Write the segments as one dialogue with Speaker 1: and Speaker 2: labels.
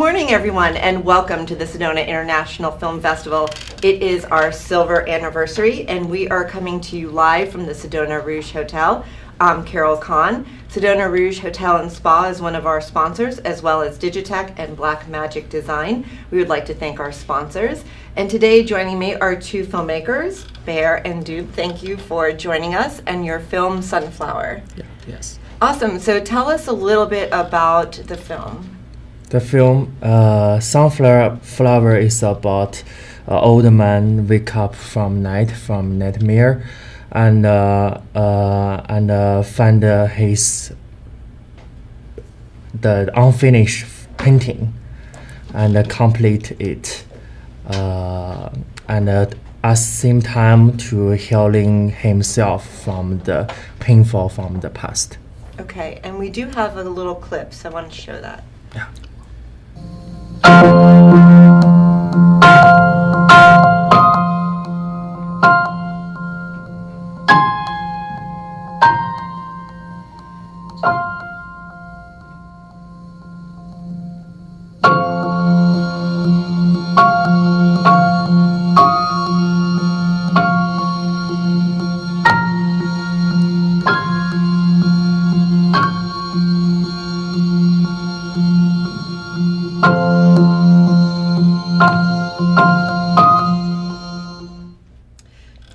Speaker 1: morning, everyone, and welcome to the Sedona International Film Festival. It is our silver anniversary, and we are coming to you live from the Sedona Rouge Hotel. I'm Carol Kahn. Sedona Rouge Hotel and Spa is one of our sponsors, as well as Digitech and Black Magic Design. We would like to thank our sponsors. And today, joining me are two filmmakers, Bear and Dube. Thank you for joining us, and your film, Sunflower.
Speaker 2: Yes.
Speaker 1: Awesome. So tell us a little bit about the film.
Speaker 2: The film Sunflower is about an old man wake up from nightmare and find the unfinished painting and complete it and at the same time to healing himself from the painful from the past.
Speaker 1: Okay, and we do have a little clip, so I want to show that.
Speaker 2: Yeah.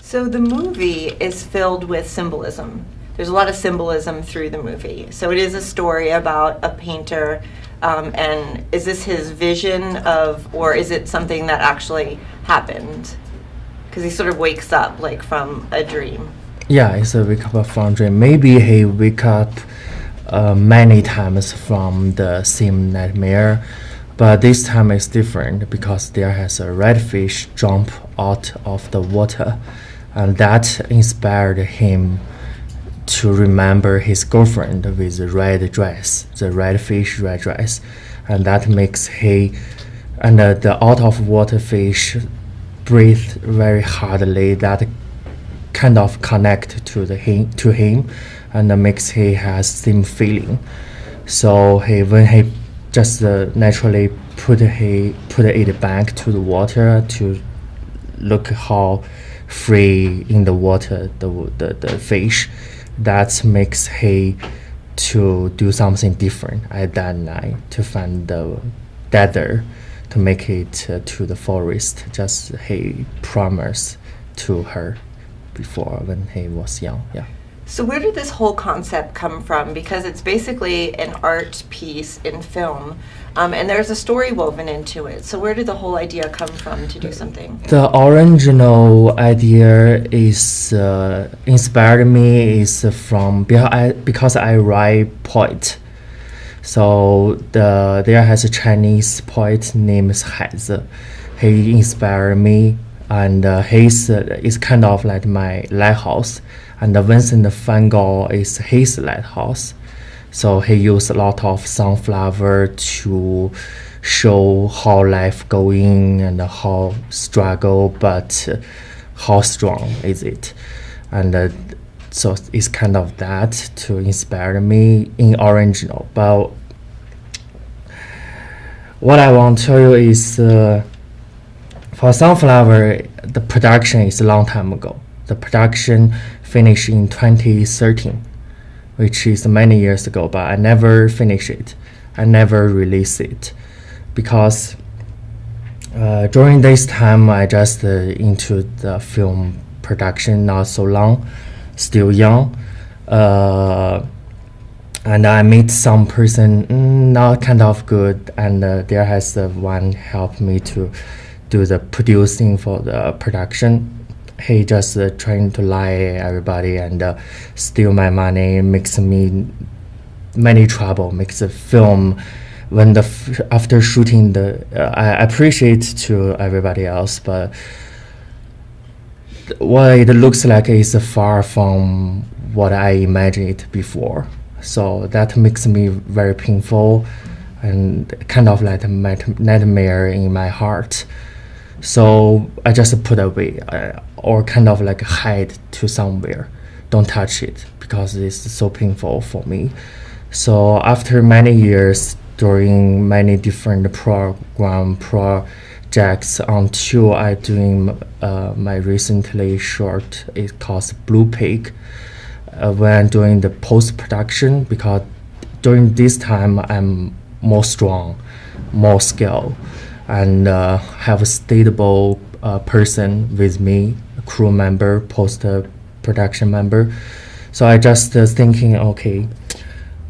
Speaker 1: So the movie is filled with symbolism. There's a lot of symbolism through the movie. So it is a story about a painter, and is this his vision of, or is it something that actually happened? Because he sort of wakes up like from a dream.
Speaker 2: Yeah, it's a wake up from dream. Maybe he wake up many times from the same nightmare, but this time is different because there has a red fish jump out of the water, and that inspired him to remember his girlfriend with the red dress, the red fish red dress, and that makes the out of water fish breathe very hardly. That kind of connect to him, and makes he has same feeling. So when he just naturally put it back to the water to look how free in the water the fish, that makes he to do something different at that night, to find the tether to make it to the forest, just he promised to her before when he was young. Yeah.
Speaker 1: So where did this whole concept come from? Because it's basically an art piece in film, and there's a story woven into it. So where did the whole idea come from to do something?
Speaker 2: The original idea is inspired me is from because I write poet. So there has a Chinese poet named Haizi. He inspired me, and his is kind of like my lighthouse. And Vincent van Gogh is his lighthouse. So he used a lot of sunflower to show how life going and how struggle, but how strong is it. And so it's kind of that to inspire me in original. But what I want to tell you is for Sunflower, the production is a long time ago. The production finished in 2013, which is many years ago, but I never finished it. I never released it because during this time I just into the film production not so long, still young, and I meet some person not kind of good, and there has one help me to do the producing for the production. He just trying to lie everybody and steal my money, makes me many trouble, makes the film when after shooting I appreciate to everybody else, but what it looks like is far from what I imagined before. So that makes me very painful and kind of like a nightmare in my heart. So I just put away or kind of like hide to somewhere. Don't touch it because it's so painful for me. So after many years during many different projects until I doing my recently short. It called Blue Pig. When I'm doing the post production, because during this time I'm more strong, more skill, and have a stable person with me, a crew member, post production member. So I just thinking, okay,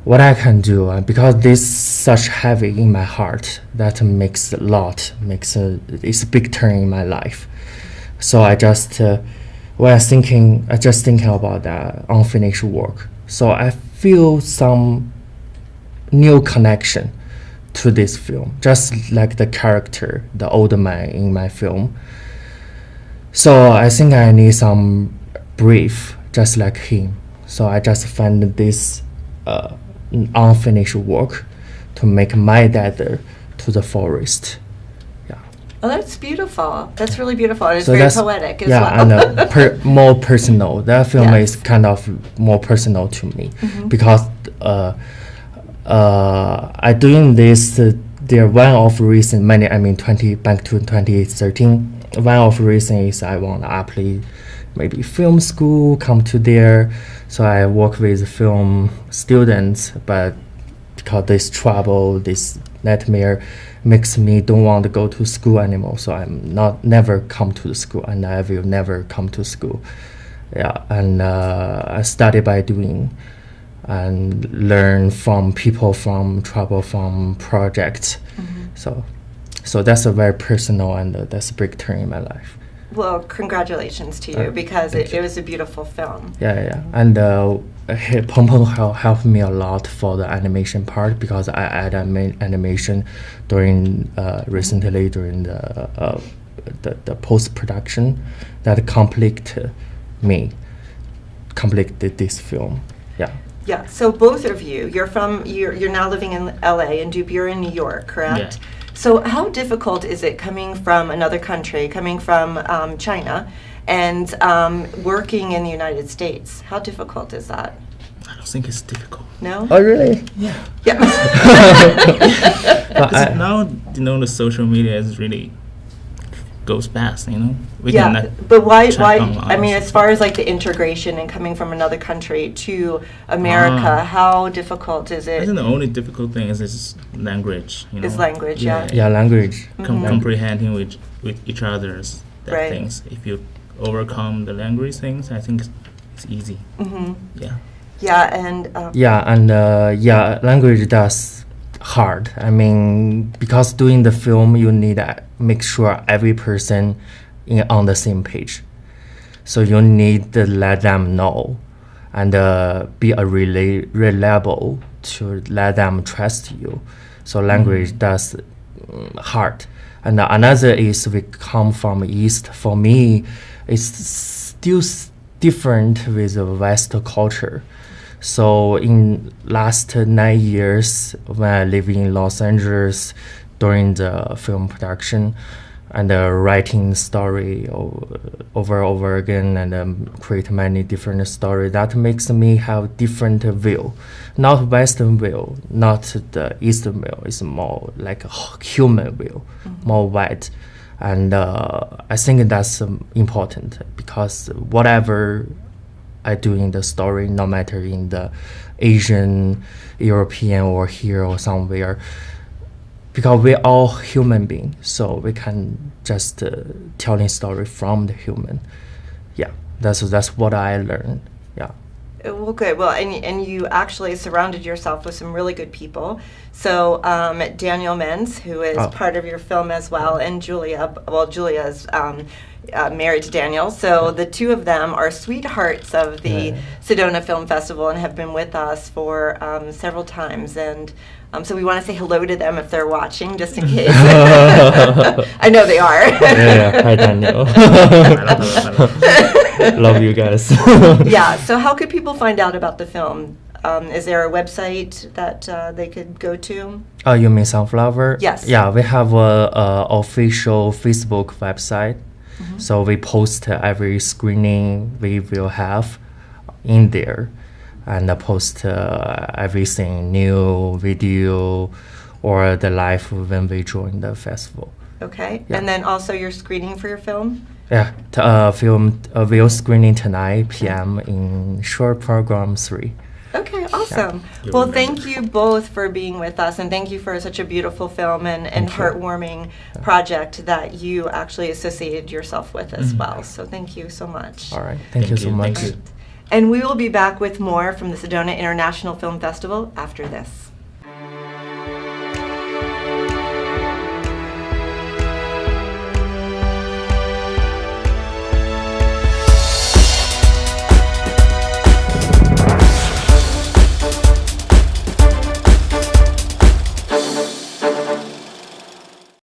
Speaker 2: what I can do, because this such heavy in my heart, that makes it's a big turn in my life. So I just thinking about that unfinished work. So I feel some new connection to this film, just like the character, the older man in my film. So I think I need some brief, just like him. So I just find this unfinished work to make my dad to the forest. Yeah.
Speaker 1: Oh, that's beautiful. That's really beautiful. And it's
Speaker 2: So
Speaker 1: very
Speaker 2: that's-
Speaker 1: poetic as
Speaker 2: yeah,
Speaker 1: well.
Speaker 2: and more personal. That film
Speaker 1: Yes.
Speaker 2: is kind of more personal to me because I doing this. There one of reason many. I mean, back to 2013. One of reason is I want to apply maybe film school, come to there. So I work with film students, but because this trouble, this nightmare makes me don't want to go to school anymore. So I'm never come to the school, and I will never come to school. Yeah, and I study by doing and learn from people, from trouble, from projects. So that's a very personal and that's a big turn in my life.
Speaker 1: Well, congratulations to you because it was a beautiful film.
Speaker 2: Yeah. And Peng Peng helped me a lot for the animation part because I add animation during recently during the post production that completed this film. Yeah.
Speaker 1: Yeah. So both of you, you're now living in LA and Dupe, you're in New York, correct?
Speaker 3: Yeah.
Speaker 1: So how difficult is it coming from another country, coming from China, and working in the United States? How difficult is that?
Speaker 3: I don't think it's difficult.
Speaker 1: No?
Speaker 2: Oh, really?
Speaker 3: Yeah.
Speaker 1: Yeah.
Speaker 2: But
Speaker 3: Now, the social media is really goes fast, We
Speaker 1: Yeah,
Speaker 3: can
Speaker 1: but why,
Speaker 3: check online
Speaker 1: I mean,
Speaker 3: also.
Speaker 1: as far as like the integration and coming from another country to America, how difficult is
Speaker 3: I
Speaker 1: it?
Speaker 3: think the only difficult thing is language,
Speaker 1: Is language, yeah.
Speaker 2: yeah, language.
Speaker 3: Comprehending with each other's
Speaker 1: Right.
Speaker 3: things. If you overcome the language things, I think it's easy.
Speaker 1: Mm-hmm.
Speaker 3: Yeah.
Speaker 1: Yeah, and
Speaker 2: Language does hard. I mean, because doing the film, you need to make sure every person on the same page. So you need to let them know and be reliable to let them trust you. So language does hard. And another is we come from East. For me, it's still different with the West culture. So in last 9 years, when I live in Los Angeles during the film production and writing story over and over again and create many different stories, that makes me have different view. Not Western view, not the Eastern view. It's more like a human view, more wide. And I think that's important because whatever I do in the story, no matter in the Asian, European, or here or somewhere, because we're all human beings, so we can just telling story from the human. Yeah, that's what I learned. Yeah.
Speaker 1: well, good. Well, and you actually surrounded yourself with some really good people. So Daniel Menz, who is part of your film as well, and Julia. Well, Julia's married to Daniel, so the two of them are sweethearts of the Sedona Film Festival and have been with us for several times. And so we want to say hello to them if they're watching, just in case. I know they are.
Speaker 2: Yeah. Hi, Daniel. Love you guys.
Speaker 1: Yeah. So how could people find out about the film? Is there a website that they could go to?
Speaker 2: Oh, you mean Sunflower?
Speaker 1: Yes.
Speaker 2: Yeah, we have a official Facebook website. So we post every screening we will have in there, and post everything, new video or the live when we join the festival.
Speaker 1: Okay.
Speaker 2: Yeah.
Speaker 1: And then also you're screening for your film?
Speaker 2: Yeah, film will screening tonight p.m. in short program 3.
Speaker 1: Okay, awesome.
Speaker 3: You'll
Speaker 1: Well,
Speaker 3: remember.
Speaker 1: thank you both for being with us, and thank you for such a beautiful film and
Speaker 2: Thank you.
Speaker 1: heartwarming project that you actually associated yourself with as well. So thank you so much.
Speaker 2: All right, thank you so much.
Speaker 3: Thank you.
Speaker 1: And we will be back with more from the Sedona International Film Festival after this.